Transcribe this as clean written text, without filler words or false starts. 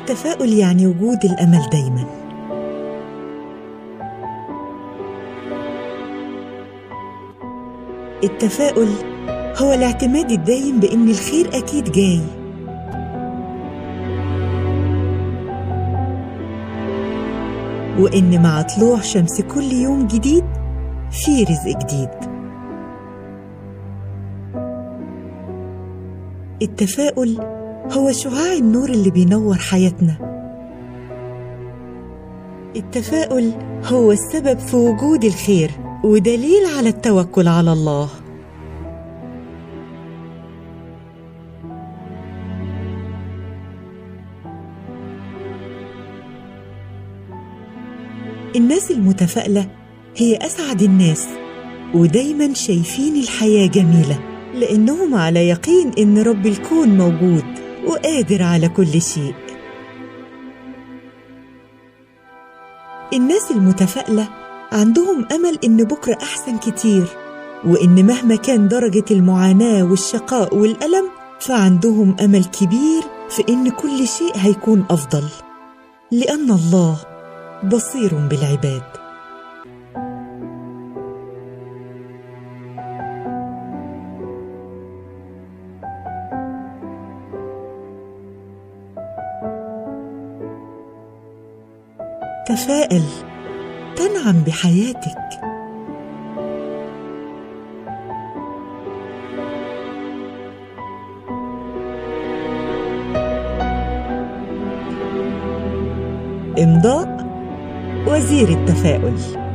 التفاؤل يعني وجود الأمل دايماً. التفاؤل هو الاعتماد الدايم بأن الخير أكيد جاي، وإن مع طلوع شمس كل يوم جديد في رزق جديد. التفاؤل هو شعاع النور اللي بينور حياتنا. التفاؤل هو السبب في وجود الخير ودليل على التوكل على الله. الناس المتفائلة هي أسعد الناس، ودايماً شايفين الحياة جميلة لأنهم على يقين إن رب الكون موجود وقادر على كل شيء. الناس المتفائلة عندهم أمل إن بكرة أحسن كتير، وإن مهما كان درجة المعاناة والشقاء والألم فعندهم أمل كبير في إن كل شيء هيكون أفضل، لأن الله بصير بالعباد. تفائل تنعم بحياتك. إمضاء وزير التفاؤل.